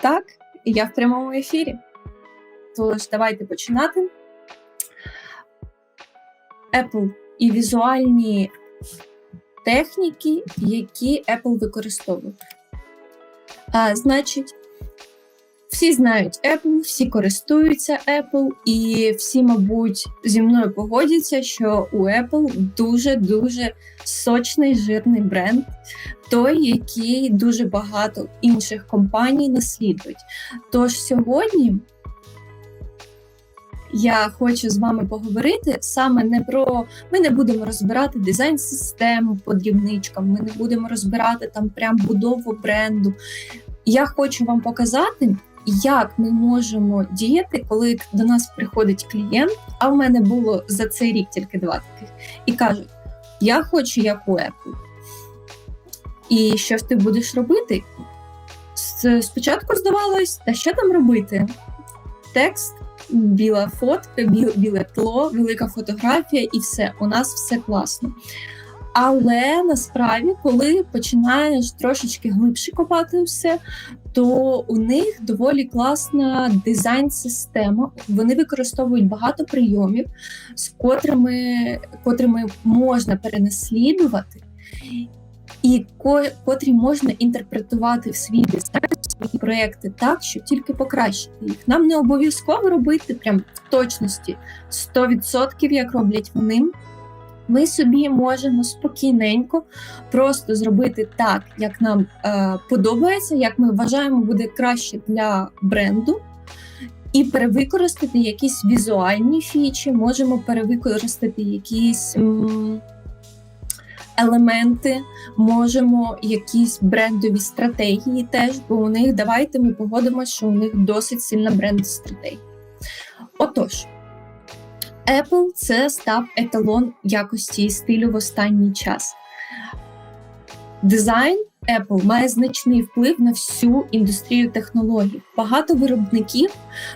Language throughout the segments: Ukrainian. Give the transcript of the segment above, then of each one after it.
Так, я в прямому ефірі. Тож, давайте починати. Apple і візуальні техніки, які Apple використовує. Значить, всі знають Apple, всі користуються Apple, і всі, мабуть, зі мною погодяться, що у Apple дуже-дуже сочний, жирний бренд, той, який дуже багато інших компаній наслідують. Тож сьогодні я хочу з вами поговорити саме не про... Ми не будемо розбирати дизайн-систему по дрібничкам, ми не будемо розбирати там прям будову бренду. Я хочу вам показати, як ми можемо діяти, коли до нас приходить клієнт, а в мене було за цей рік тільки 2 таких, і кажуть, я хочу як у Apple. І що ж ти будеш робити? Спочатку здавалось, та що там робити? Текст, біла фотка, біле тло, велика фотографія і все, у нас все класно. Але насправді, коли починаєш трошечки глибше копати все, то у них доволі класна дизайн-система. Вони використовують багато прийомів, з котрими можна перенаслідувати, і котрі можна інтерпретувати в свій дизайн, в свої проекти так, щоб тільки покращити їх. Нам не обов'язково робити прям в точності 100%, як роблять вони. Ми собі можемо спокійненько просто зробити так, як нам подобається, як ми вважаємо буде краще для бренду, і перевикористати якісь візуальні фічі, можемо перевикористати якісь елементи, можемо якісь брендові стратегії теж, бо у них, давайте ми погодимося, що у них досить сильна бренд-стратегія. Отож, Apple – це став еталон якості і стилю в останній час. Дизайн Apple має значний вплив на всю індустрію технологій. Багато виробників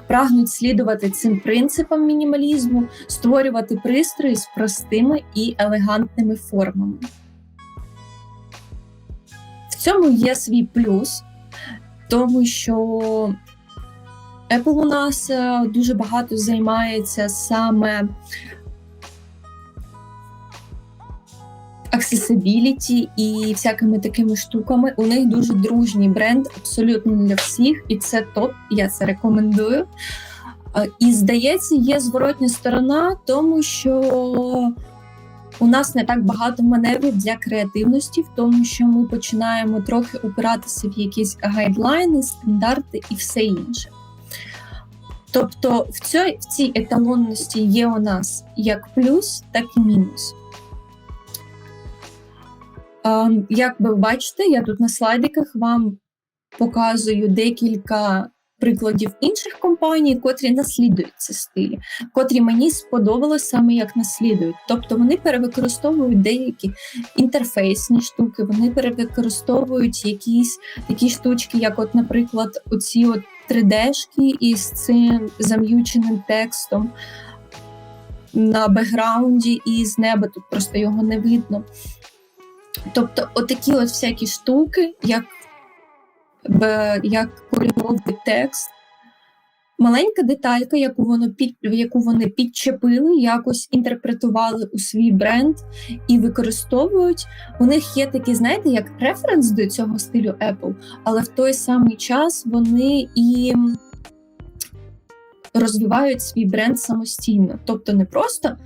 прагнуть слідувати цим принципам мінімалізму, створювати пристрої з простими і елегантними формами. В цьому є свій плюс, тому що Apple у нас дуже багато займається саме accessibility і всякими такими штуками. У них дуже дружній бренд, абсолютно для всіх, і це топ, я це рекомендую. І, здається, є зворотня сторона, тому що у нас не так багато маневрів для креативності, в тому, що ми починаємо трохи опиратися в якісь гайдлайни, стандарти і все інше. Тобто в цій еталонності є у нас як плюс, так і мінус. Як ви бачите, я тут на слайдиках вам показую декілька прикладів інших компаній, котрі наслідують ці стилі, котрі мені сподобалось саме як наслідують. Тобто вони перевикористовують деякі інтерфейсні штуки, вони перевикористовують якісь такі штучки, як от, наприклад, оці от 3D-шки із цим зам'юченим текстом на бекграунді і з неба, тут просто його не видно. Тобто отакі от всякі штуки, як кольоровий текст, маленька деталька, яку вони підчепили, якось інтерпретували у свій бренд і використовують. У них є такі, знаєте, як референс до цього стилю Apple, але в той самий час вони і розвивають свій бренд самостійно. Тобто не просто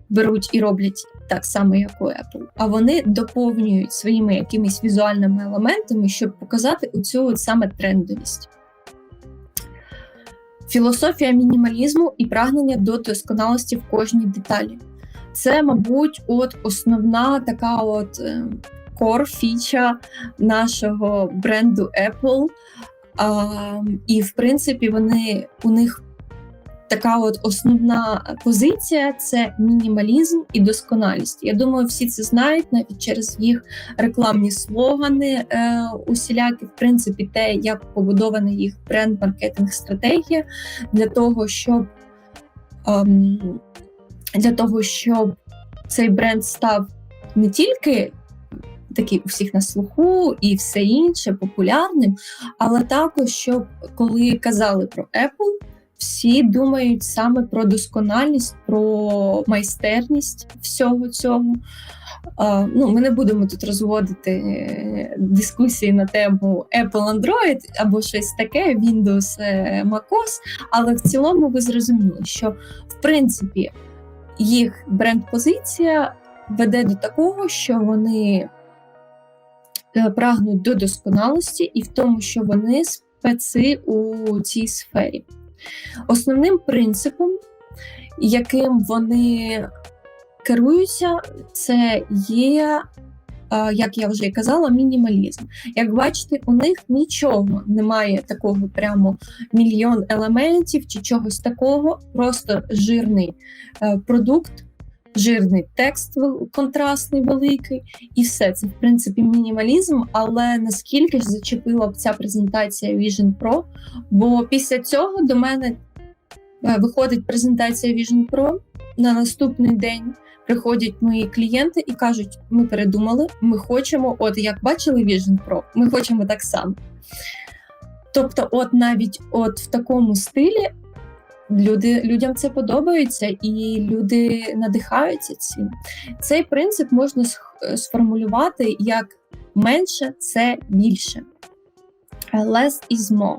беруть і роблять так само, як у Apple, а вони доповнюють своїми якимись візуальними елементами, щоб показати оцю от саме трендовість. Філософія мінімалізму і прагнення до досконалості в кожній деталі. Це, мабуть, от основна така от core-фіча нашого бренду Apple. І, в принципі, у них така от основна позиція – це мінімалізм і досконалість. Я думаю, всі це знають, навіть через їх рекламні слогани усілякі, в принципі, те, як побудована їх бренд-маркетинг-стратегія для того, щоб цей бренд став не тільки такий у всіх на слуху і все інше популярним, але також, щоб коли казали про Apple, всі думають саме про доскональність, про майстерність всього цього. Ми не будемо тут розводити дискусії на тему Apple, Android або щось таке, Windows, MacOS, але в цілому ви зрозуміли, що в принципі їх бренд-позиція веде до такого, що вони прагнуть до досконалості і в тому, що вони специ у цій сфері. Основним принципом, яким вони керуються, це є, як я вже і казала, мінімалізм. Як бачите, у них нічого немає такого прямо мільйон елементів чи чогось такого, просто жирний продукт, жирний текст контрастний, великий, і все. Це, в принципі, мінімалізм, але наскільки ж зачепила б ця презентація Vision Pro, бо після цього до мене виходить презентація Vision Pro, на наступний день приходять мої клієнти і кажуть, ми передумали, ми хочемо, от як бачили Vision Pro, ми хочемо так само. Тобто, от навіть от в такому стилі людям це подобається, і люди надихаються цим. Цей принцип можна сформулювати як менше – це більше. Less is more.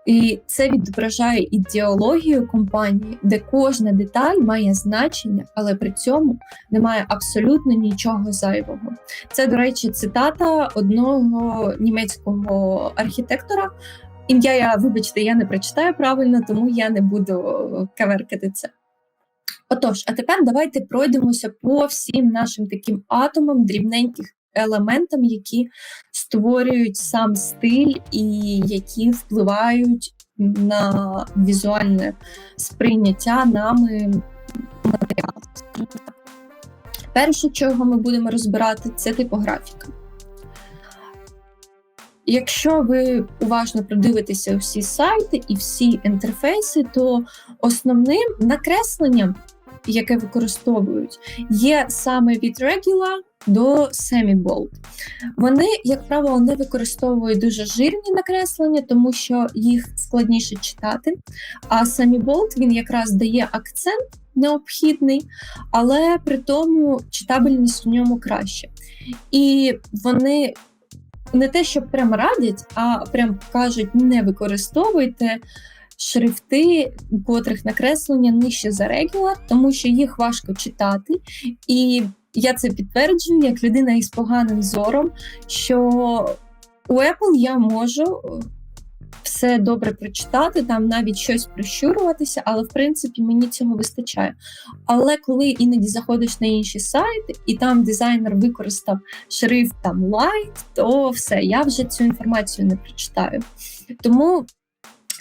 І це відображає ідеологію компанії, де кожна деталь має значення, але при цьому немає абсолютно нічого зайвого. Це, до речі, цитата одного німецького архітектора. Ім'я, вибачте, я не прочитаю правильно, тому я не буду каверкати це. Отож, а тепер давайте пройдемося по всім нашим таким атомам, дрібненьких елементам, які створюють сам стиль і які впливають на візуальне сприйняття нами матеріалу. Перше, чого ми будемо розбирати, це типографіка. Якщо ви уважно продивитеся всі сайти і всі інтерфейси, то основним накресленням, яке використовують, є саме від Regular до Semi-Bold. Вони, як правило, не використовують дуже жирні накреслення, тому що їх складніше читати, а Semi-Bold, він якраз дає акцент необхідний, але при тому читабельність в ньому краще. І вони не те, що прям радять, а прям кажуть, не використовуйте шрифти, у котрих накреслення нижче за Regular, тому що їх важко читати. І я це підтверджую, як людина із поганим зором, що у Apple я можу все добре прочитати, там навіть щось прищурюватися, але в принципі мені цього вистачає. Але коли іноді заходиш на інші сайти, і там дизайнер використав шрифт там light, то все, я вже цю інформацію не прочитаю. Тому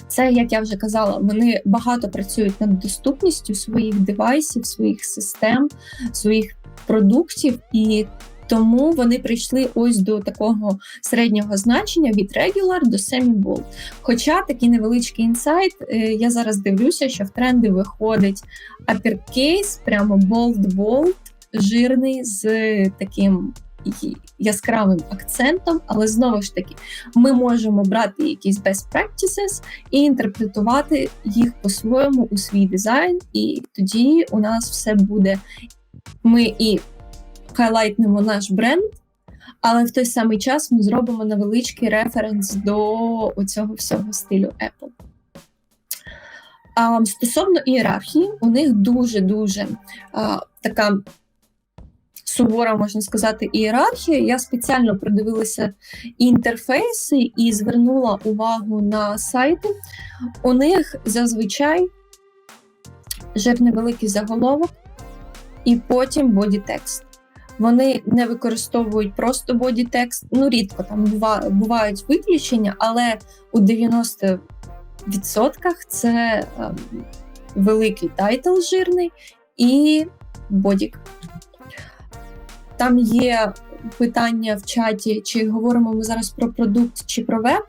це, як я вже казала, вони багато працюють над доступністю своїх девайсів, своїх систем, своїх продуктів, і тому вони прийшли ось до такого середнього значення від Regular до Semi-Bold. Хоча такий невеличкий інсайт, я зараз дивлюся, що в тренди виходить uppercase, прямо bold, жирний, з таким яскравим акцентом, але знову ж таки, ми можемо брати якісь best practices і інтерпретувати їх по-своєму у свій дизайн, і тоді у нас все буде, ми і хайлайтнемо наш бренд, але в той самий час ми зробимо невеличкий референс до цього всього стилю Apple. Стосовно ієрархії, у них дуже-дуже така сувора, можна сказати, ієрархія. Я спеціально продивилася інтерфейси і звернула увагу на сайти. У них зазвичай жирний великий заголовок і потім боді-текст. Вони не використовують просто боді-текст, рідко там бувають виключення, але у 90% це великий тайтл жирний і бодік. Там є питання в чаті, чи говоримо ми зараз про продукт чи про веб.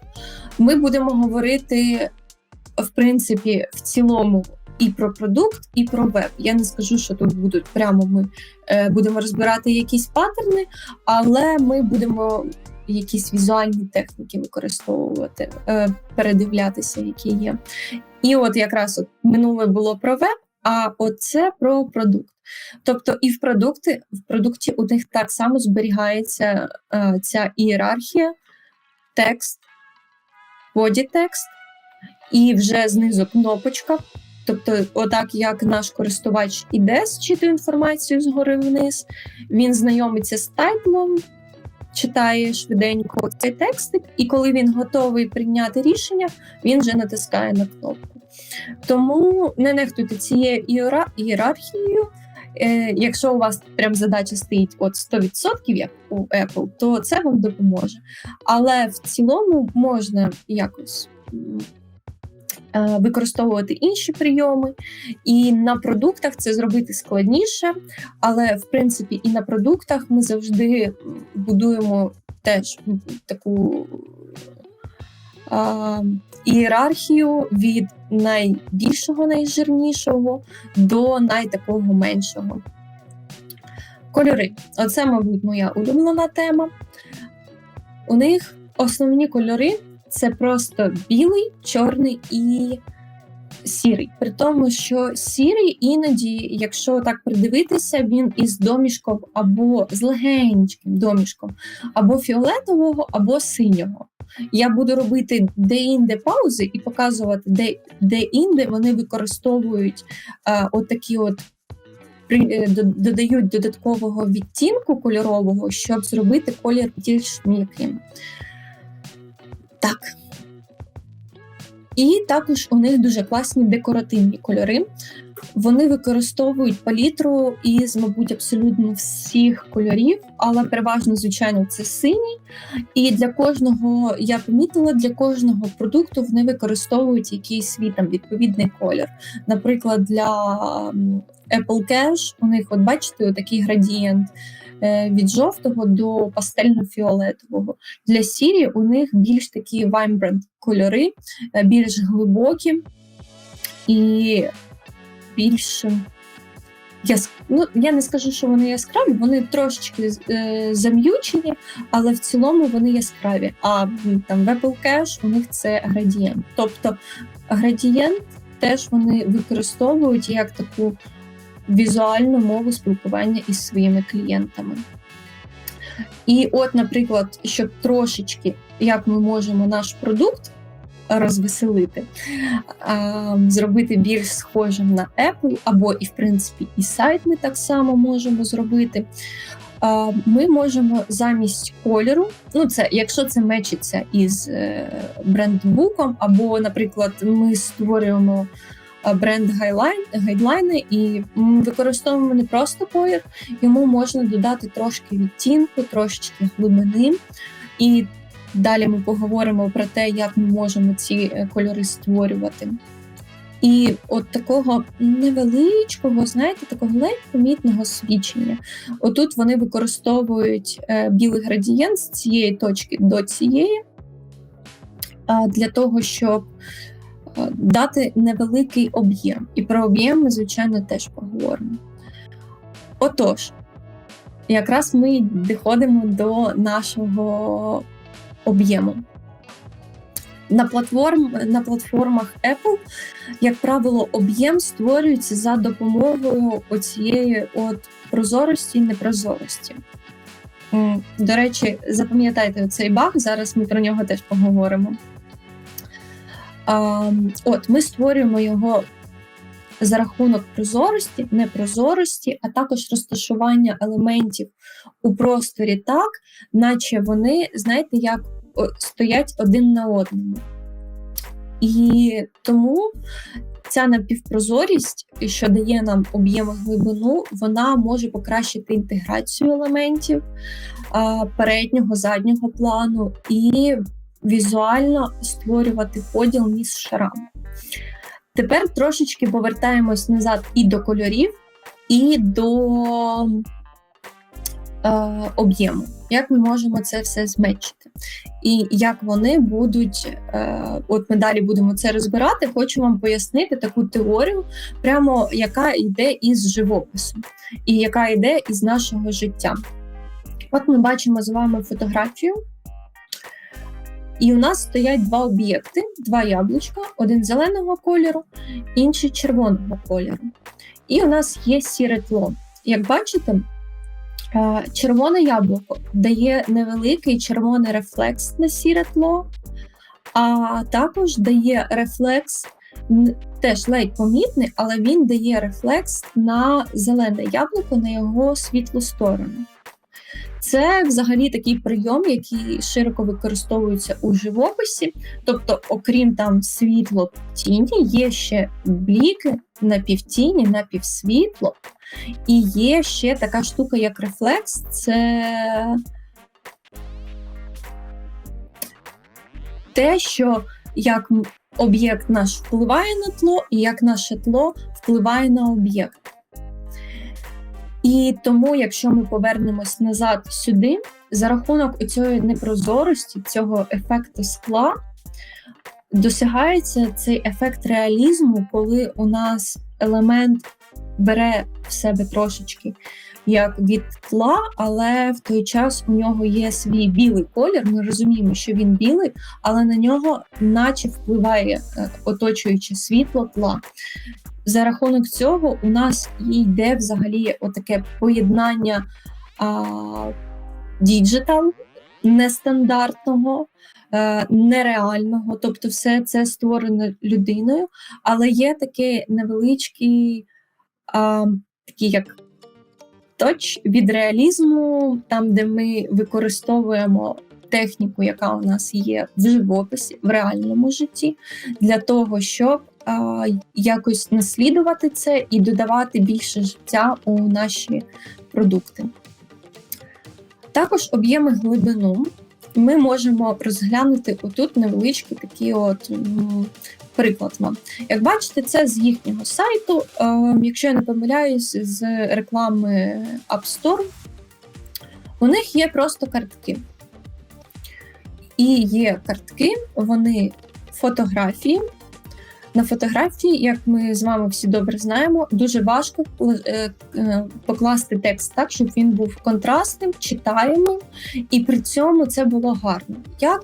Ми будемо говорити, в принципі, в цілому і про продукт, і про веб. Я не скажу, що тут будуть прямо ми будемо розбирати якісь паттерни, але ми будемо якісь візуальні техніки використовувати, передивлятися, які є. І от якраз от минуле було про веб, а оце про продукт. Тобто і в продукті у них так само зберігається ця ієрархія, текст, боді-текст, і вже знизу кнопочка. Тобто, отак, як наш користувач іде, зчитує інформацію згори вниз, він знайомиться з тайтлом, читає швиденько цей текстик, і коли він готовий прийняти рішення, він вже натискає на кнопку. Тому не нехтуйте цією ієрархією. Якщо у вас прям задача стоїть от 100%, як у Apple, то це вам допоможе. Але в цілому можна якось використовувати інші прийоми, і на продуктах це зробити складніше, але в принципі і на продуктах ми завжди будуємо теж таку ієрархію від найбільшого, найжирнішого до найтакого меншого. Кольори. Оце, мабуть, моя улюблена тема. У них основні кольори – це просто білий, чорний і сірий. При тому, що сірий іноді, якщо так придивитися, він із домішком або з легеньким домішком, або фіолетового, або синього. Я буду робити де-інде паузи і показувати, де-інде вони використовують отакі от, додають додаткового відтінку кольорового, щоб зробити колір більш м'яким. Так. І також у них дуже класні декоративні кольори. Вони використовують палітру із, мабуть, абсолютно всіх кольорів, але переважно, звичайно, це синій. І для кожного, я помітила, для кожного продукту вони використовують якийсь свій там відповідний колір. Наприклад, для Apple Cash у них, от бачите, такий градієнт від жовтого до пастельно-фіолетового. Для Siri у них більш такі vibrant кольори, більш глибокі і більш... я не скажу, що вони яскраві, вони трошечки зам'ючені, але в цілому вони яскраві. А там в Apple Cash у них це градієнт. Тобто градієнт теж вони використовують як таку візуальну мову спілкування із своїми клієнтами. І от, наприклад, щоб трошечки, як ми можемо наш продукт розвеселити, зробити більш схожим на Apple, або і, в принципі, і сайт ми так само можемо зробити, ми можемо замість кольору, це, якщо це мечиться із брендбуком, або, наприклад, ми створюємо бренд-гайдлайни і використовуємо не просто колір, йому можна додати трошки відтінку, трошечки глибини. І далі ми поговоримо про те, як ми можемо ці кольори створювати. І от такого невеличкого, знаєте, такого ледь помітного свічення. Отут вони використовують білий градієнт з цієї точки до цієї, для того, щоб дати невеликий об'єм. І про об'єм ми, звичайно, теж поговоримо. Отож, якраз ми доходимо до нашого об'єму. На платформах Apple, як правило, об'єм створюється за допомогою оцієї от прозорості і непрозорості. До речі, запам'ятайте цей баг, зараз ми про нього теж поговоримо. Ми створюємо його за рахунок прозорості, непрозорості, а також розташування елементів у просторі так, наче вони, знаєте, як стоять один на одному. І тому ця напівпрозорість, що дає нам об'єм і глибину, вона може покращити інтеграцію елементів переднього, заднього плану і візуально створювати поділ між шарами. Тепер трошечки повертаємось назад і до кольорів, і до об'єму. Як ми можемо це все зменшити? І як вони будуть, от ми далі будемо це розбирати, хочу вам пояснити таку теорію, прямо яка йде із живопису, і яка йде із нашого життя. От ми бачимо з вами фотографію, і у нас стоять два об'єкти, два яблучка, один зеленого кольору, інший червоного кольору. І у нас є сіре тло. Як бачите, червоне яблуко дає невеликий червоний рефлекс на сіре тло, а також дає рефлекс, теж ледь помітний, але він дає рефлекс на зелене яблуко, на його світлу сторону. Це взагалі такий прийом, який широко використовується у живописі. Тобто, окрім там світло тіні, є ще бліки напівтіні, напівсвітло. І є ще така штука, як рефлекс. Це те, що як об'єкт наш впливає на тло, і як наше тло впливає на об'єкт. І тому, якщо ми повернемось назад сюди, за рахунок цієї непрозорості, цього ефекту скла, досягається цей ефект реалізму, коли у нас елемент бере в себе трошечки як від тла, але в той час у нього є свій білий колір. Ми розуміємо, що він білий, але на нього наче впливає оточуюче світло тла. За рахунок цього у нас йде взагалі отаке поєднання діджитал, нестандартного, нереального, тобто все це створено людиною, але є такий невеличкий такий як точ від реалізму, там, де ми використовуємо техніку, яка у нас є в живописі, в реальному житті, для того, щоб якось наслідувати це і додавати більше життя у наші продукти. Також об'єми глибину ми можемо розглянути отут невеличкий такий от приклад вам. Як бачите, це з їхнього сайту, якщо я не помиляюсь, з реклами App Store. У них є просто картки. І є картки, вони фотографії. На фотографії, як ми з вами всі добре знаємо, дуже важко покласти текст так, щоб він був контрастним, читаємим, і при цьому це було гарно. Я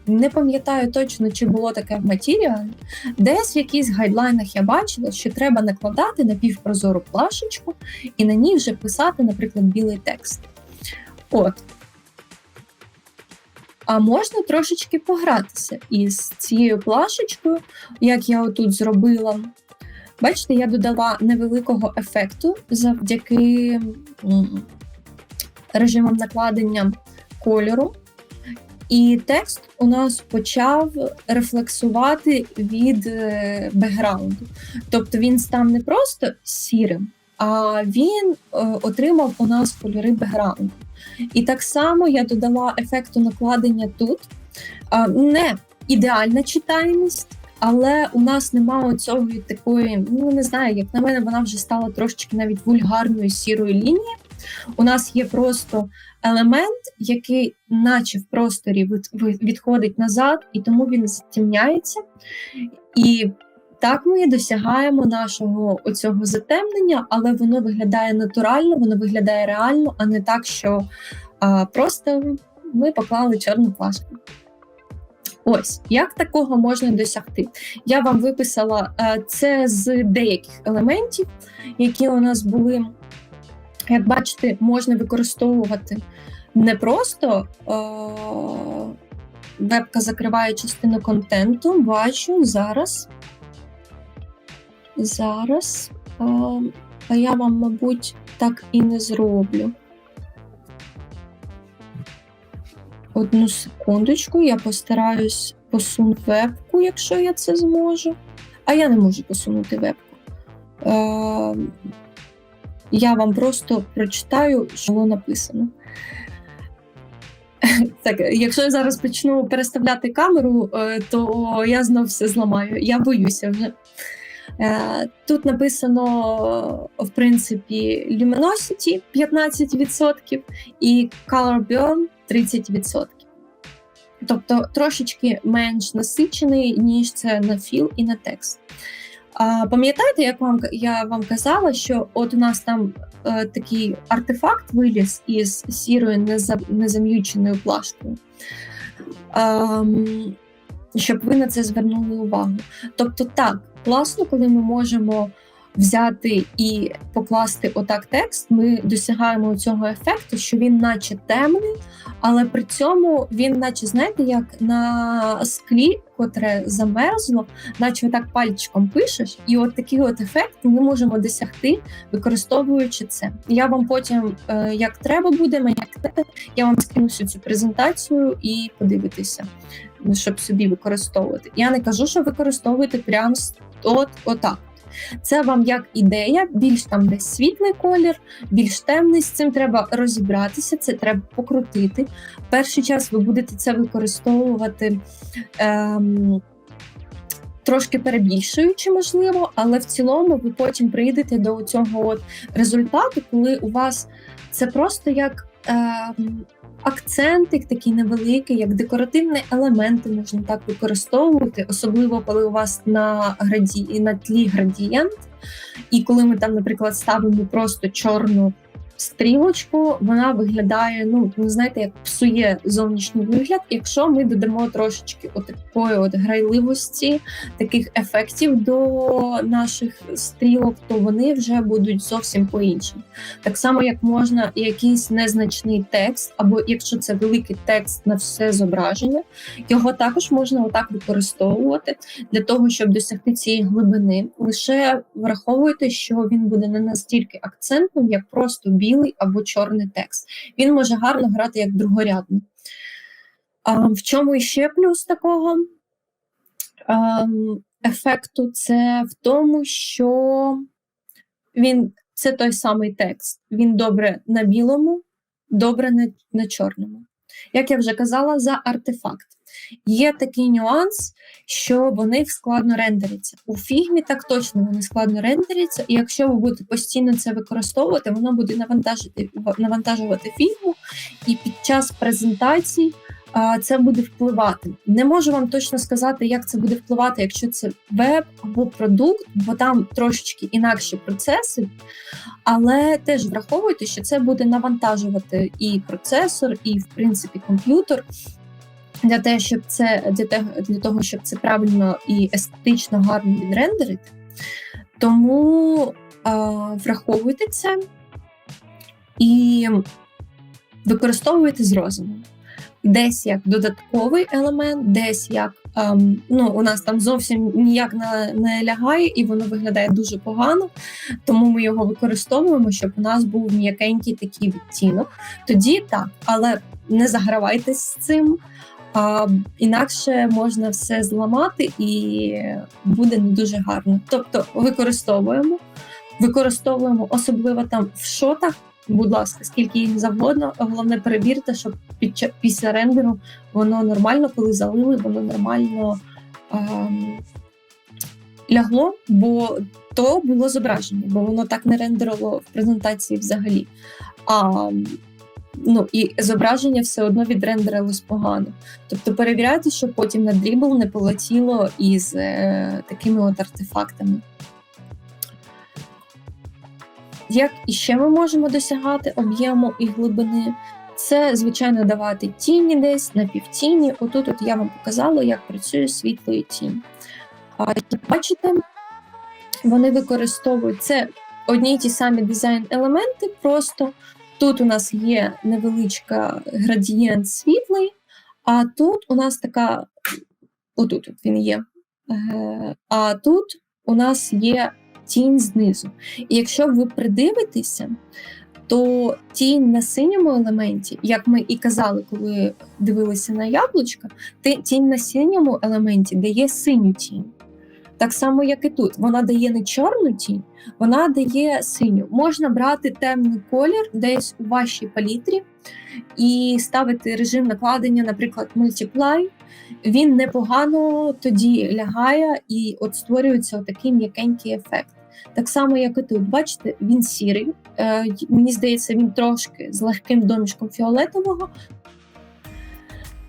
не пам'ятаю точно, чи було таке в матеріалі. Десь в якихось гайдлайнах я бачила, що треба накладати напівпрозору плашечку і на ній вже писати, наприклад, білий текст. От. А можна трошечки погратися із цією плашечкою, як я отут зробила. Бачите, я додала невеликого ефекту завдяки режимам накладення кольору. І текст у нас почав рефлексувати від бекграунду. Тобто він став не просто сірим, а він отримав у нас кольори бекграунду. І так само я додала ефекту накладення тут. Не ідеальна читаємість, але у нас немає цього такої, не знаю, як на мене, вона вже стала трошечки навіть вульгарною сірою лінією. У нас є просто елемент, який наче в просторі відходить назад, і тому він затемняється. І так ми досягаємо нашого оцього затемнення, але воно виглядає натурально, воно виглядає реально, а не так, що просто ми поклали чорну плашку. Ось, як такого можна досягти? Я вам виписала це з деяких елементів, які у нас були. Як бачите, можна використовувати не просто вебка закриває частину контенту, бачу, зараз, а я вам, мабуть, так і не зроблю. Одну секундочку, я постараюсь посунути вебку, якщо я це зможу. А я не можу посунути вебку. Я вам просто прочитаю, що було написано. Так, якщо я зараз почну переставляти камеру, то я знов все зламаю. Я боюся вже. Тут написано, в принципі, luminosity 15% і color burn 30%. Тобто трошечки менш насичений, ніж це на філ і на текст. Пам'ятаєте, як я вам казала, що от у нас там такий артефакт виліз із сірою незам'юченою плашкою? Щоб ви на це звернули увагу. Тобто так, класно, коли ми можемо взяти і покласти отак текст, ми досягаємо цього ефекту, що він наче темний, але при цьому він наче, знаєте, як на склі, котре замерзло, наче отак пальчиком пишеш, і от такий от ефект ми можемо досягти, використовуючи це. Я вам потім, як треба буде, я вам скину всю цю презентацію і подивитися, щоб собі використовувати. Я не кажу, що використовуйте прямо отак. Це вам як ідея, більш там десь світлий колір, більш темний, з цим треба розібратися, це треба покрутити. Перший час ви будете це використовувати трошки перебільшуючи, можливо, але в цілому ви потім прийдете до цього от результату, коли у вас це просто як акцентик такий невеликий, як декоративні елементи можна так використовувати, особливо коли у вас на тлі градієнт, і коли ми там, наприклад, ставимо просто чорну стрілочку, вона виглядає, знаєте, як псує зовнішній вигляд. Якщо ми додамо трошечки такої от грайливості, таких ефектів до наших стрілок, то вони вже будуть зовсім по-іншому. Так само, як можна якийсь незначний текст, або якщо це великий текст на все зображення, його також можна отак використовувати для того, щоб досягти цієї глибини. Лише враховуйте, що він буде не настільки акцентним, як просто білий або чорний текст. Він може гарно грати як другорядний. В чому іще плюс такого ефекту? Це в тому, що це той самий текст. Він добре на білому, добре на чорному. Як я вже казала, за артефакт. Є такий нюанс, що вони складно рендеряться. У фігмі так точно вони складно рендеряться, і якщо ви будете постійно це використовувати, воно буде навантажувати фігму, і під час презентацій це буде впливати. Не можу вам точно сказати, як це буде впливати, якщо це веб або продукт, бо там трошечки інакші процеси, але теж враховуйте, що це буде навантажувати і процесор, і, в принципі, комп'ютер, для того, щоб це правильно і естетично гарно відрендерити. Тому враховуйте це і використовуйте з розумом. Десь як додатковий елемент, десь як у нас там зовсім ніяк не лягає і воно виглядає дуже погано, тому ми його використовуємо, щоб у нас був м'якенький такий відтінок. Тоді так, але не загравайтесь з цим, інакше можна все зламати і буде не дуже гарно. Тобто використовуємо особливо там в шотах, будь ласка, скільки їх завгодно, головне перевірте, щоб після рендеру воно нормально, коли залили, воно нормально лягло, бо то було зображення, бо воно так не рендерило в презентації взагалі. І зображення все одно відрендерилось погано. Тобто перевіряйте, щоб потім на дрібл не полетіло із такими от артефактами. Як іще ми можемо досягати об'єму і глибини? Це, звичайно, давати тіні десь, напівтіні. Отут я вам показала, як працює світло і тінь. Як бачите, вони використовують це одні й ті самі дизайн-елементи, просто тут у нас є невеличка градієнт світлий, а тут у нас така, отут він є, а тут у нас є тінь знизу. І якщо ви придивитеся, то тінь на синьому елементі, як ми і казали, коли дивилися на яблучка, тінь на синьому елементі дає синю тінь. Так само, як і тут. Вона дає не чорну тінь, вона дає синю. Можна брати темний колір десь у вашій палітрі і ставити режим накладення, наприклад, Multiply. Він непогано тоді лягає і от створюється такий м'якенький ефект. Так само, як і тут. Бачите, він сірий. Мені здається, він трошки з легким домішком фіолетового.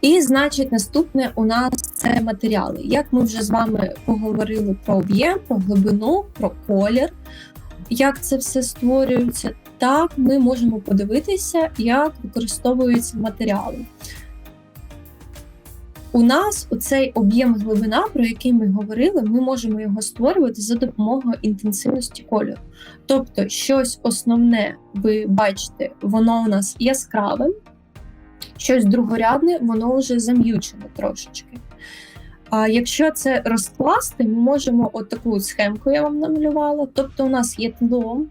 І, значить, наступне у нас це матеріали. Як ми вже з вами поговорили про об'єм, про глибину, про колір, як це все створюється, так ми можемо подивитися, як використовуються матеріали. У нас оцей об'єм глибина, про який ми говорили, ми можемо його створювати за допомогою інтенсивності кольору. Тобто щось основне, ви бачите, воно у нас яскраве, щось другорядне, воно вже зам'ючене трошечки. А якщо це розкласти, ми можемо отаку схемку я вам намалювала. Тобто у нас є тло,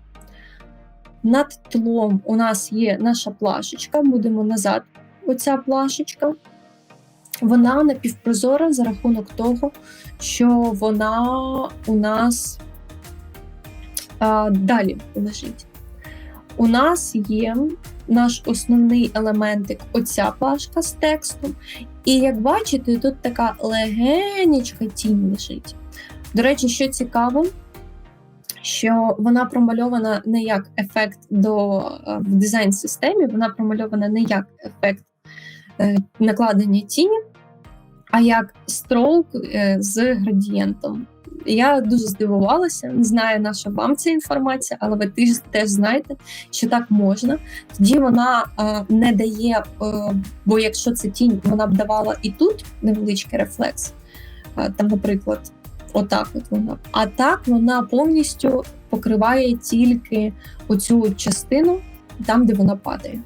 над тлом у нас є наша плашечка, будемо назад, оця плашечка. Вона напівпрозора за рахунок того, що вона у нас далі лежить. У нас є наш основний елементик, оця плашка з текстом. І як бачите, тут така легенечка тінь лежить. До речі, що цікаво, що вона промальована не як ефект в дизайн-системі, вона промальована не як ефект накладення тіні, а як строк з градієнтом. Я дуже здивувалася, не знаю, наша вам ця інформація, але ви теж знаєте, що так можна. Тоді вона не дає, бо якщо це тінь, вона б давала і тут невеличкий рефлекс, там, наприклад, отак от вона. А так вона повністю покриває тільки оцю частину, там, де вона падає.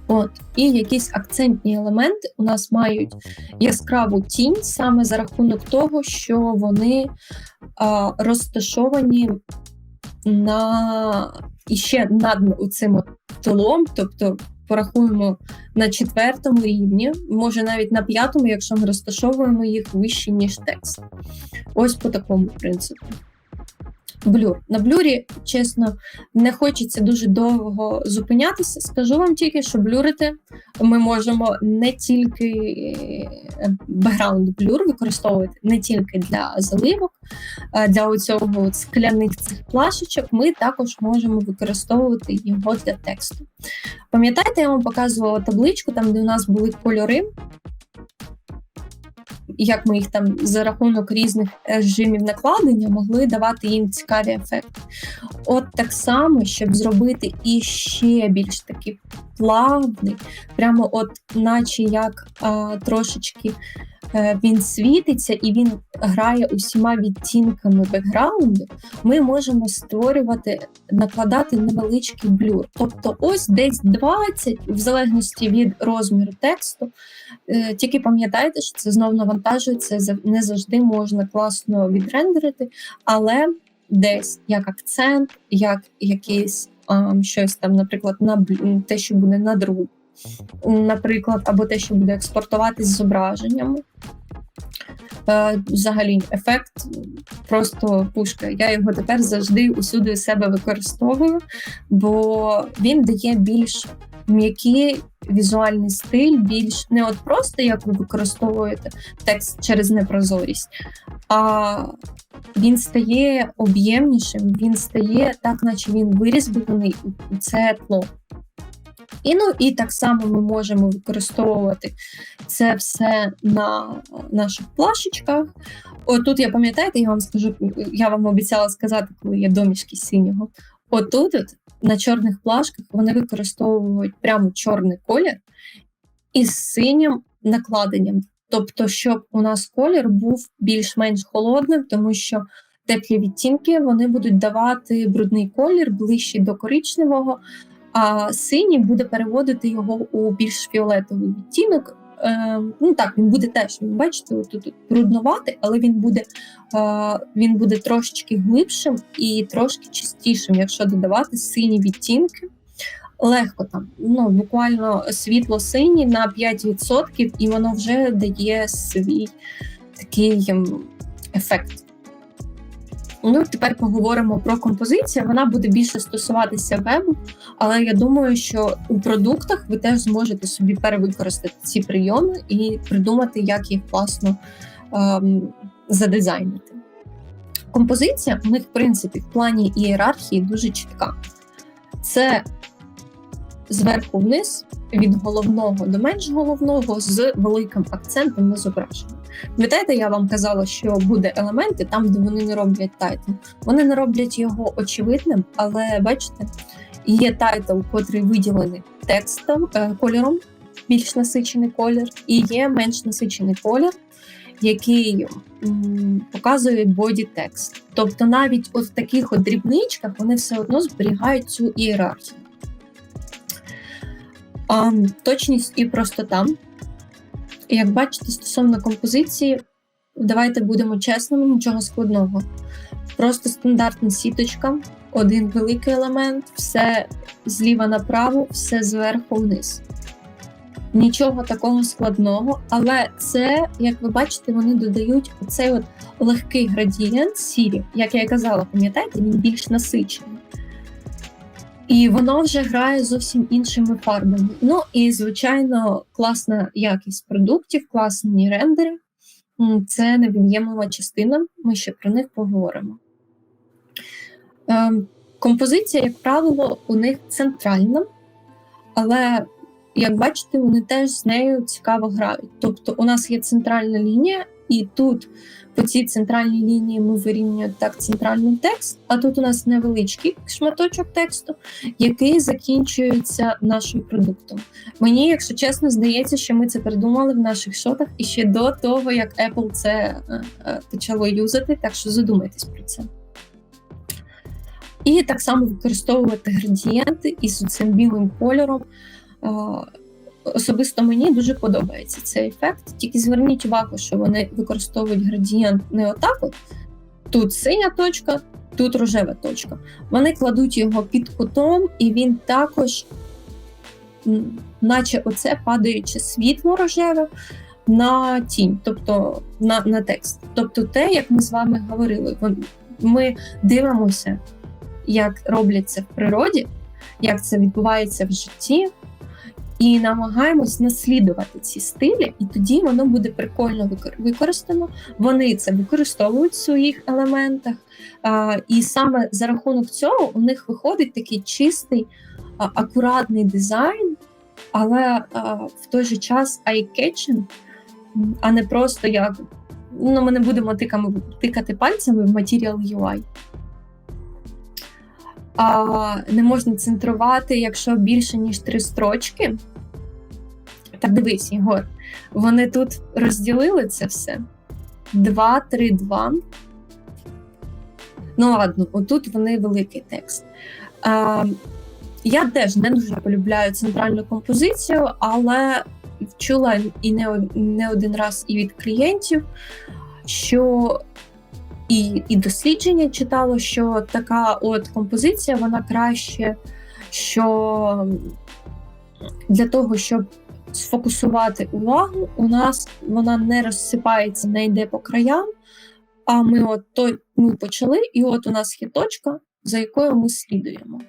От. І якісь акцентні елементи у нас мають яскраву тінь саме за рахунок того, що вони розташовані іще над цим тлом, тобто порахуємо на 4-му рівні, може навіть на 5-му, якщо ми розташовуємо їх вище, ніж текст. Ось по такому принципу. Блюр. На блюрі, чесно, не хочеться дуже довго зупинятися. Скажу вам тільки, що блюрити ми можемо не тільки бекграунд блюр використовувати, не тільки для заливок, для оцього скляних цих плашечок, ми також можемо використовувати його для тексту. Пам'ятаєте, я вам показувала табличку, там, де у нас були кольори, як ми їх там за рахунок різних режимів накладення могли давати їм цікаві ефекти. От так само, щоб зробити іще більш такий плавний, прямо от наче як трошечки він світиться і він грає усіма відтінками бекграунду, ми можемо створювати, накладати невеличкий блюр. Тобто ось десь 20, в залежності від розміру тексту. Тільки пам'ятайте, що це знову навантажується, не завжди можна класно відрендерити, але десь як акцент, як якийсь щось там, наприклад, на те, що буде на друк, наприклад, або те, що буде експортуватись з зображеннями. Взагалі, ефект просто пушка. Я його тепер завжди усюди у себе використовую, бо він дає більш м'який візуальний стиль, більш не от просто як ви використовуєте текст через непрозорість, а він стає об'ємнішим, він стає так, наче він вирізблений у це тло. І так само ми можемо використовувати це все на наших плашечках. Отут, я пам'ятаєте, я вам обіцяла сказати, коли є домішки синього. Отут, на чорних плашках, вони використовують прямо чорний колір із синім накладенням. Тобто, щоб у нас колір був більш-менш холодним, тому що теплі відтінки, вони будуть давати брудний колір ближче до коричневого, а синій буде переводити його у більш фіолетовий відтінок. Він буде теж, бачите, тут брудноватий, але він буде трошечки глибшим і трошки чистішим, якщо додавати сині відтінки. Легко там, буквально світло-синій на 5%, і воно вже дає свій такий ефект. Ну, тепер поговоримо про композицію. Вона буде більше стосуватися вебу, але я думаю, що у продуктах ви теж зможете собі перевикористати ці прийоми і придумати, як їх класно задизайнити. Композиція у них, в принципі, в плані ієрархії дуже чітка. Це зверху вниз, від головного до менш головного, з великим акцентом на зображення. Пам'ятаєте, я вам казала, що буде елементи там, де вони не роблять тайтл. Вони не роблять його очевидним, але, бачите, є тайтл, котрий виділений текстом, кольором, більш насичений колір, і є менш насичений колір, який показує body text. Тобто навіть от в таких от дрібничках вони все одно зберігають цю ієрархію. Точність і простота. Як бачите, стосовно композиції, давайте будемо чесними, нічого складного. Просто стандартна сіточка, один великий елемент, все зліва направо, все зверху вниз. Нічого такого складного, але це, як ви бачите, вони додають оцей от легкий градієнт сірі. Як я і казала, пам'ятаєте, він більш насичений. І воно вже грає зовсім іншими фарбами. Ну і, звичайно, класна якість продуктів, класні рендери. Це невід'ємлива частина, ми ще про них поговоримо. Композиція, як правило, у них центральна, але, як бачите, вони теж з нею цікаво грають. Тобто у нас є центральна лінія, і тут по цій центральній лінії ми вирівнюємо так центральний текст, а тут у нас невеличкий шматочок тексту, який закінчується нашим продуктом. Мені, якщо чесно, здається, що ми це придумали в наших шотах і ще до того, як Apple це почало юзати, так що задумайтесь про це. І так само використовувати градієнти із цим білим кольором. Особисто мені дуже подобається цей ефект. Тільки зверніть увагу, що вони використовують градієнт не отак от. Тут синя точка, тут рожева точка. Вони кладуть його під кутом, і він також, наче оце падаюче світло рожеве, на тінь, тобто на текст. Тобто те, як ми з вами говорили, ми дивимося, як роблять це в природі, як це відбувається в житті, і намагаємось наслідувати ці стилі, і тоді воно буде прикольно використано. Вони це використовують в своїх елементах, і саме за рахунок цього у них виходить такий чистий, акуратний дизайн, але в той же час eye-catching, а не просто як, ми не будемо тикати пальцями в Material UI. Не можна центрувати, якщо більше, ніж 3 строчки. Так, дивись, Єгор, вони тут розділили це все. 2, 3, 2. Ну ладно, отут вони великий текст. Я теж не дуже полюбляю центральну композицію, але чула і не один раз і від клієнтів, що і дослідження читало, що така от композиція, вона краще, що для того, щоб сфокусувати увагу, у нас вона не розсипається, не йде по краям, а ми почали, і от у нас є точка, за якою ми слідуємо.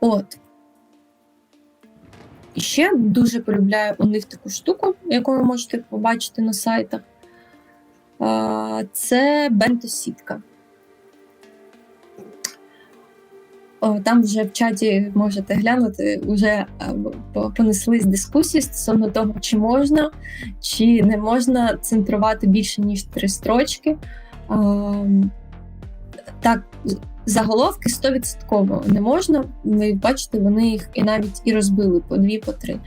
От. І ще дуже полюбляю у них таку штуку, яку ви можете побачити на сайтах. Це бенто-сітка. Там вже в чаті можете глянути, вже понеслись дискусії стосовно того, чи можна, чи не можна центрувати більше, ніж 3 строчки. Так, заголовки 100% не можна. Ви бачите, вони їх і навіть і розбили по 2, по 3.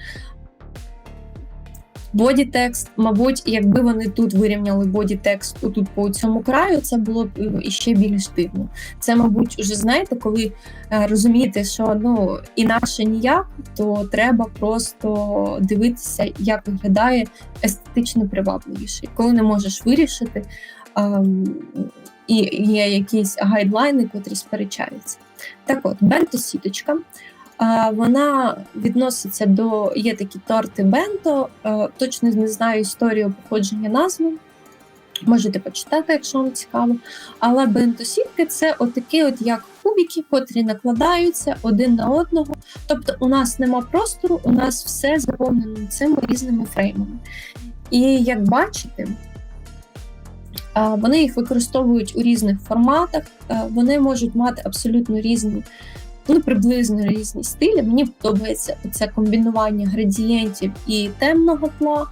Боді-текст, мабуть, якби вони тут вирівняли боді-текст отут по цьому краю, це було б іще більш дивно. Це, мабуть, уже знаєте, коли розумієте, що інакше ніяк, то треба просто дивитися, як виглядає естетично привабливіше. Коли не можеш вирішити, і є якісь гайдлайни, котрі сперечаються. Так от, бенто-сіточка. Вона відноситься до, є такі торти бенто, точно не знаю історію походження назви, Можете почитати, якщо вам цікаво. Але бентосітки – це отакі як кубики, котрі накладаються один на одного. Тобто у нас нема простору, у нас все заповнено цими різними фреймами. І як бачите, вони їх використовують у різних форматах, вони можуть мати абсолютно різні, приблизно різні стилі. Мені подобається це комбінування градієнтів і темного тла.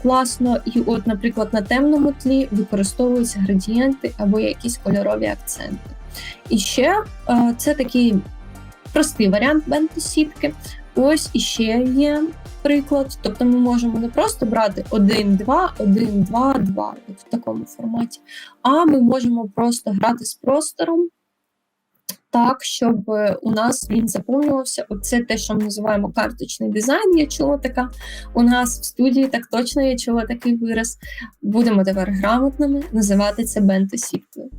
Класно, і наприклад, на темному тлі використовуються градієнти або якісь кольорові акценти. І ще це такий простий варіант бентосітки. Ось іще є приклад. Тобто ми можемо не просто брати 1, 2, 1, 2, 2 в такому форматі, а ми можемо просто грати з простором так, щоб у нас він заповнювався. Оце те, що ми називаємо карточний дизайн. Я чула така у нас в студії, так точно я чула такий вираз. Будемо тепер грамотними називати це бентосіткою.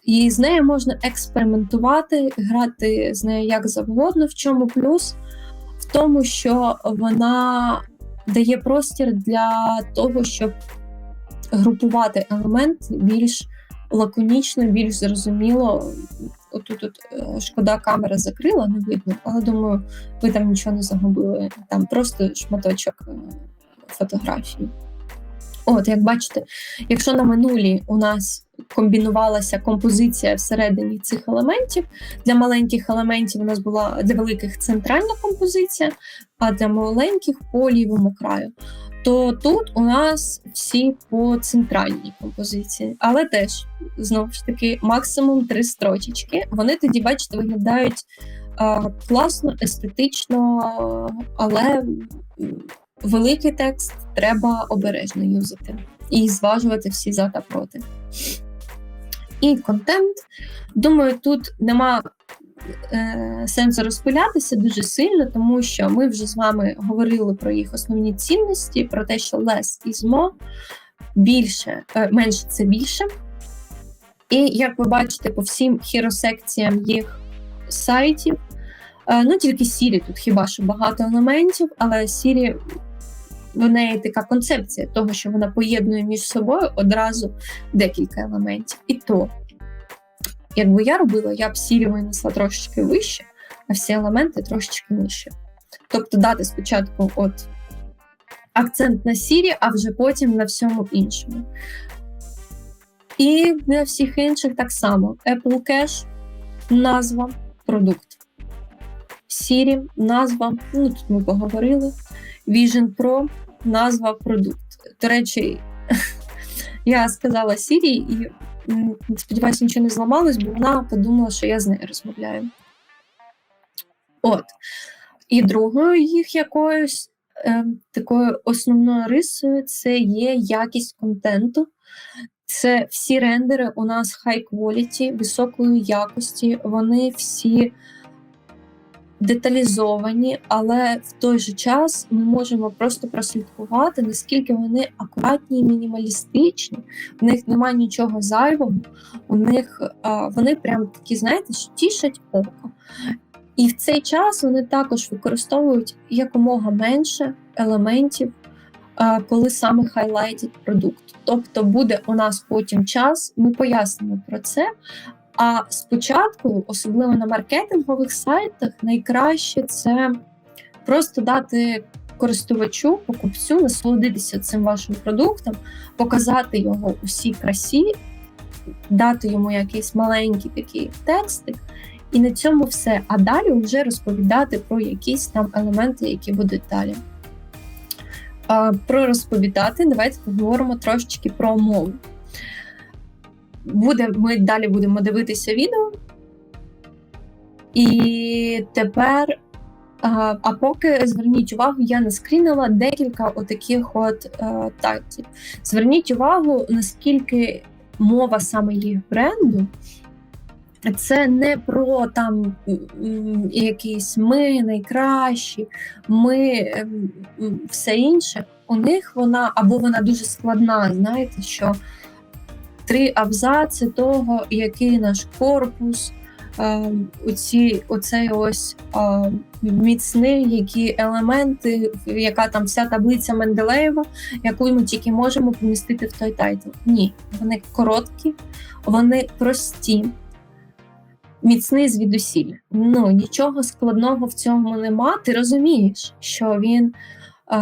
І з нею можна експериментувати, грати з нею як завгодно. В чому плюс? В тому, що вона дає простір для того, щоб групувати елементи більш лаконічно, більш зрозуміло. Отут шкода, камера закрила, не видно, але думаю, ви там нічого не загубили. Там просто шматочок фотографії. Як бачите, якщо на минулій у нас комбінувалася композиція всередині цих елементів, для маленьких елементів у нас була, для великих центральна композиція, а для маленьких по лівому краю, то тут у нас всі по центральній композиції. Але теж, знову ж таки, максимум 3 строчечки. Вони тоді, бачите, виглядають класно, естетично, але великий текст треба обережно юзати і зважувати всі за та проти. І контент. Думаю, тут нема сенсу розпилятися дуже сильно, тому що ми вже з вами говорили про їх основні цінності, про те, що less is more, менше – це більше. І, як ви бачите, по всім хіросекціям їх сайтів, тільки Siri тут хіба що багато елементів, але Siri, в неї така концепція того, що вона поєднує між собою одразу декілька елементів. І то, якби я робила, я б Siri винесла трошечки вище, а всі елементи трошечки нижче. Тобто дати спочатку акцент на Siri, а вже потім на всьому іншому. І для всіх інших так само. Apple Cash – назва, продукт. Siri – назва, тут ми поговорили. Vision Pro – назва, продукт. До речі, я сказала Siri і сподіваюся, нічого не зламалось, бо вона подумала, що я з нею розмовляю. І другою їх якоюсь такою основною рисою це є якість контенту. Це всі рендери у нас high quality, високої якості, вони всі деталізовані, але в той же час ми можемо просто прослідкувати, наскільки вони акуратні і мінімалістичні, у них немає нічого зайвого, у них вони прям такі, знаєте, що тішать око. І в цей час вони також використовують якомога менше елементів, коли саме хайлайтять продукт. Тобто буде у нас потім час, ми пояснимо про це, а спочатку, особливо на маркетингових сайтах, найкраще це просто дати користувачу, покупцю, насолодитися цим вашим продуктом, показати його у всій красі, дати йому якийсь маленький такий текстик, і на цьому все. А далі вже розповідати про якісь там елементи, які будуть далі. Про розповідати, давайте поговоримо трошечки про мову. Ми далі будемо дивитися відео. І тепер, поки зверніть увагу, я наскрінила декілька отаких тактів. Зверніть увагу, наскільки мова саме їх бренду, це не про там якісь ми найкращі, ми все інше. У них вона дуже складна, знаєте, що 3 абзаци того, який наш корпус, оцей ось міцний, які елементи, яка там вся таблиця Менделеєва, яку ми тільки можемо помістити в той тайтл. Ні, вони короткі, вони прості. Міцний звідусіль. Нічого складного в цьому нема. Ти розумієш, що він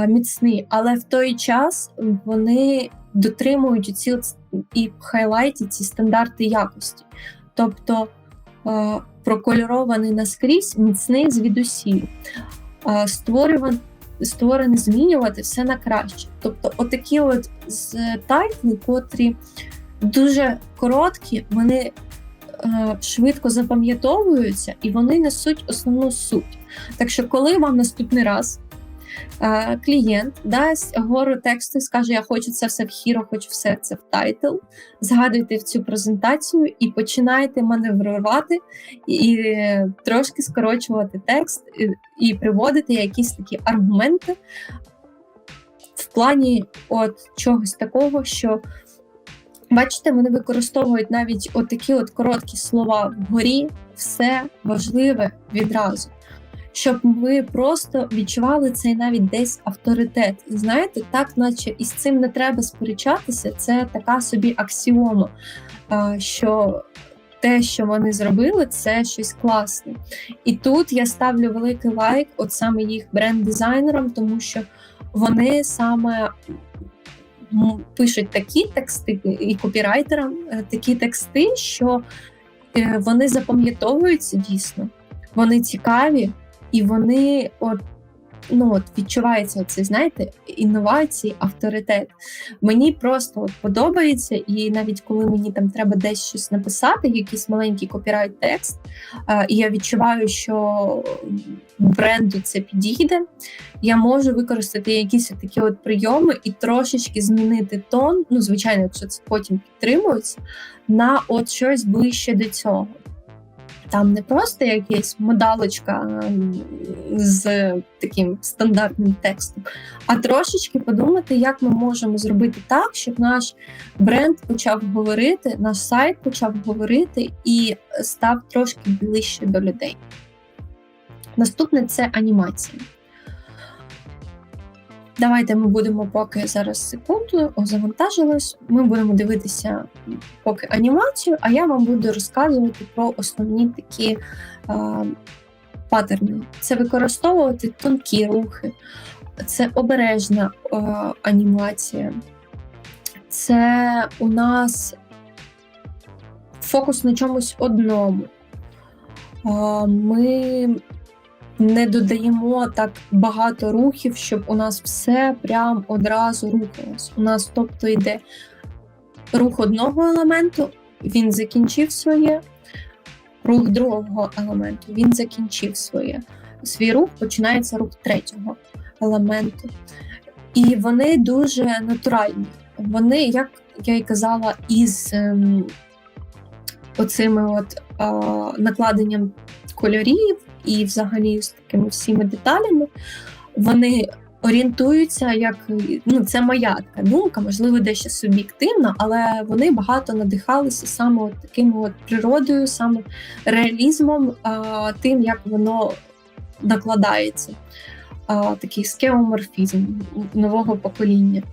міцний, але в той час вони дотримують і хайлайтять ці стандарти якості. Тобто прокольорований наскрізь, міцний звідусіль. Створений змінювати все на краще. Тобто отакі от тайтли, котрі дуже короткі, вони швидко запам'ятовуються і вони несуть основну суть. Так що, коли вам наступний раз клієнт дасть гору тексту і скаже, я хочу це все в Hero, хочу все це в тайтл, згадуйте в цю презентацію і починайте маневрувати і трошки скорочувати текст і приводити якісь такі аргументи в плані чогось такого, що бачите, вони використовують навіть отакі короткі слова вгорі, все важливе відразу. Щоб ви просто відчували цей навіть десь авторитет. І знаєте, так наче із цим не треба сперечатися, це така собі аксіома, що те, що вони зробили, це щось класне. І тут я ставлю великий лайк саме їх бренд-дизайнерам, тому що вони саме пишуть такі тексти і копірайтерам такі тексти, що вони запам'ятовуються дійсно, вони цікаві, і вони відчувається оце, знаєте, інновації, авторитет. Мені просто подобається, і навіть коли мені там треба десь щось написати, якийсь маленький копірайт-текст, і я відчуваю, що бренду це підійде, я можу використати якісь такі прийоми і трошечки змінити тон, звичайно, якщо це потім підтримується, на щось ближче до цього. Там не просто якась модалочка з таким стандартним текстом, а трошечки подумати, як ми можемо зробити так, щоб наш бренд почав говорити, наш сайт почав говорити і став трошки ближче до людей. Наступне – це анімація. Давайте ми будемо поки зараз секунду, завантажилось. Ми будемо дивитися поки анімацію, а я вам буду розказувати про основні такі паттерни. Це використовувати тонкі рухи, це обережна анімація, це у нас фокус на чомусь одному. Ми не додаємо так багато рухів, щоб у нас все прям одразу рухалось. У нас, тобто, йде рух одного елементу, він закінчив своє, рух другого елементу, він закінчив своє. Свій рух, починається рух третього елементу. І вони дуже натуральні. Вони, як я і казала, із оцими накладенням кольорів, і взагалі з такими всіми деталями, вони орієнтуються, це моя така думка, можливо, дещо суб'єктивна, але вони багато надихалися саме таким природою, саме реалізмом, тим, як воно накладається. Такий скеоморфізм нового покоління.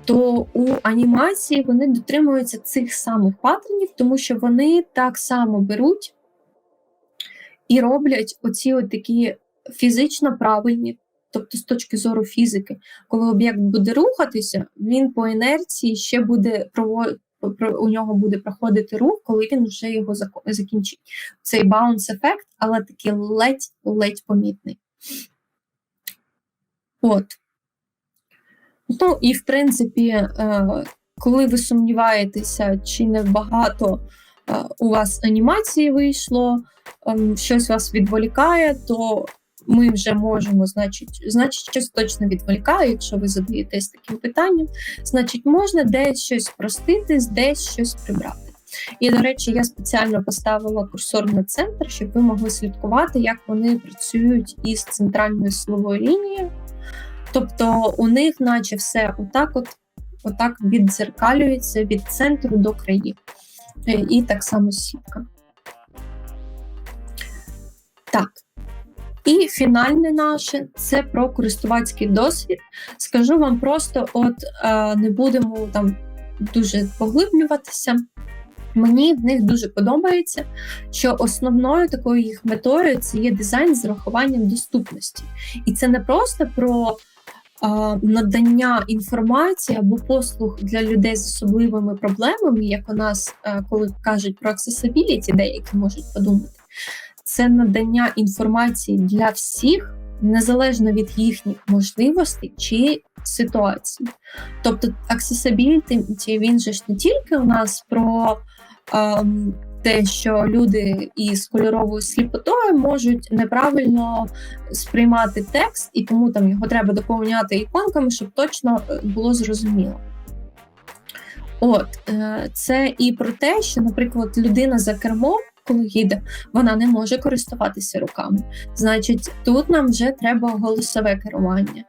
То у анімації вони дотримуються цих самих паттернів, тому що вони так само беруть і роблять оці такі фізично правильні, тобто з точки зору фізики, коли об'єкт буде рухатися, він по інерції ще буде у нього буде проходити рух, коли він вже його закінчить. Цей баунс-ефект, але такий ледь помітний. І в принципі, коли ви сумніваєтеся, чи не багато у вас анімації вийшло, щось вас відволікає, то ми вже можемо, значить, щось точно відволікає, якщо ви задаєтесь таким питанням, значить, можна десь щось спростити, десь щось прибрати. І, до речі, я спеціально поставила курсор на центр, щоб ви могли слідкувати, як вони працюють із центральною силовою лінією. Тобто у них наче все отак віддзеркалюється від центру до країв. І так само сітка. Так. І фінальне наше – це про користувацький досвід. Скажу вам просто, не будемо там дуже поглиблюватися. Мені в них дуже подобається, що основною такою їх метою це є дизайн з урахуванням доступності. І це не просто про надання інформації або послуг для людей з особливими проблемами, як у нас, коли кажуть про accessibility, деякі можуть подумати. Це надання інформації для всіх, незалежно від їхніх можливостей чи ситуацій. Тобто accessibility, він же ж не тільки у нас про те, що люди із кольоровою сліпотою можуть неправильно сприймати текст, і тому там його треба доповняти іконками, щоб точно було зрозуміло. Це і про те, що, наприклад, людина за кермом, коли їде, вона не може користуватися руками. Значить, тут нам вже треба голосове керування.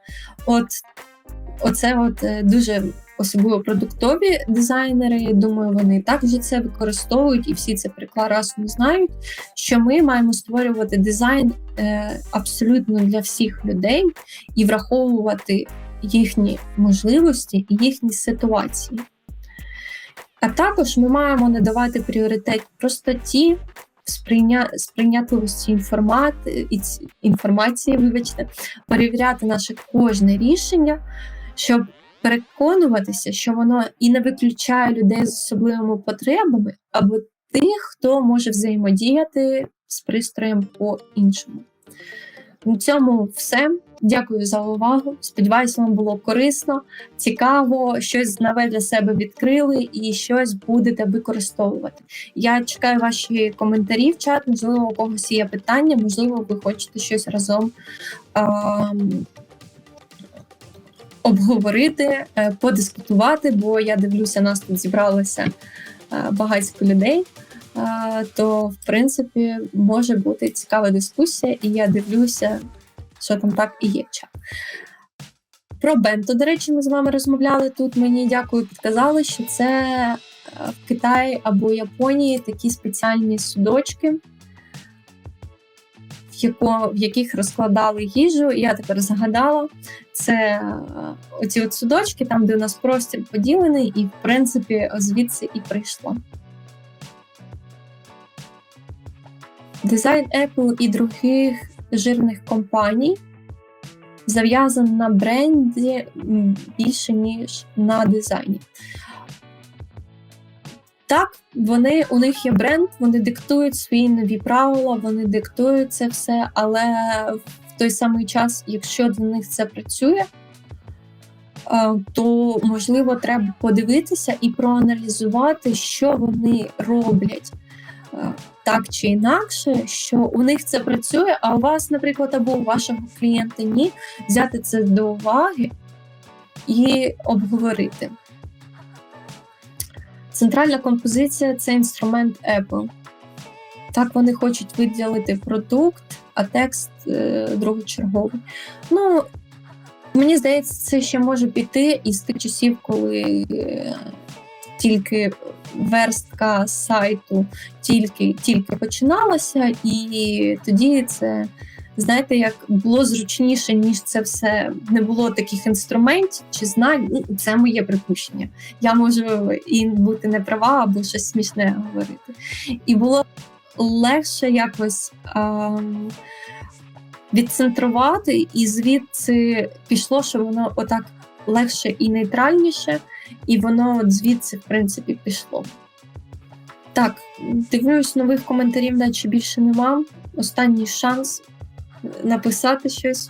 Оце дуже особливо продуктові дизайнери, думаю, вони також це використовують і всі це прекрасно знають, що ми маємо створювати дизайн абсолютно для всіх людей і враховувати їхні можливості і їхні ситуації. А також ми маємо надавати пріоритет простоті, сприйнятливості інформації, перевіряти наше кожне рішення, щоб переконуватися, що воно і не виключає людей з особливими потребами, або тих, хто може взаємодіяти з пристроєм по-іншому. На цьому все. Дякую за увагу. Сподіваюся, вам було корисно, цікаво, щось нове для себе відкрили і щось будете використовувати. Я чекаю ваші коментарі в чат, можливо, у когось є питання, можливо, ви хочете щось разом обговорити, подискутувати, бо я дивлюся, нас тут зібралося багатько людей, то, в принципі, може бути цікава дискусія, і я дивлюся, що там так і є чат. Про бенто, до речі, ми з вами розмовляли тут. Мені, дякую, підказали, що це в Китаї або Японії такі спеціальні судочки, в яких розкладали їжу. Я тепер згадала, це оці судочки, там, де у нас простір поділений, і, в принципі, звідси і прийшло. Дизайн Apple і других жирних компаній зав'язаний на бренді більше, ніж на дизайні. Так, у них є бренд, вони диктують свої нові правила, вони диктують це все, але в той самий час, якщо для них це працює, то, можливо, треба подивитися і проаналізувати, що вони роблять так чи інакше, що у них це працює, а у вас, наприклад, або у вашого клієнта ні, взяти це до уваги і обговорити. Центральна композиція – це інструмент Apple. Так, вони хочуть виділити продукт, а текст другочерговий. Мені здається, це ще може піти із тих часів, коли тільки верстка сайту тільки починалася, і тоді це, знаєте, як було зручніше, ніж це все, не було таких інструментів чи знань. Це моє припущення. Я можу і бути не права, або щось смішне говорити. І було легше якось відцентрувати, і звідси пішло, що воно отак легше і нейтральніше, і воно звідси, в принципі, пішло. Так, дивлюсь, нових коментарів наче більше нема. Останній шанс написати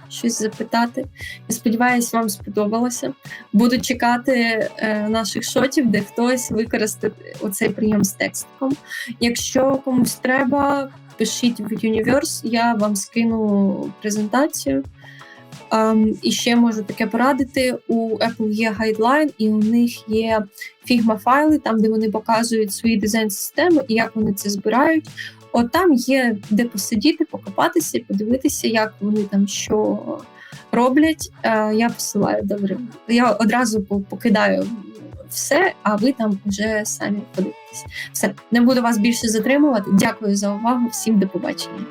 щось запитати. Я сподіваюся, вам сподобалося. Буду чекати наших шотів, де хтось використає оцей прийом з текстом. Якщо комусь треба, пишіть в Universe, я вам скину презентацію. І ще можу таке порадити, у Apple є гайдлайн, і у них є Figma-файли, там, де вони показують свої дизайн-системи і як вони це збирають. Там є де посидіти, покопатися і подивитися, як вони там що роблять. Я посилаю, добре. Я одразу покидаю все, а ви там вже самі подивитесь. Все, не буду вас більше затримувати. Дякую за увагу, всім до побачення.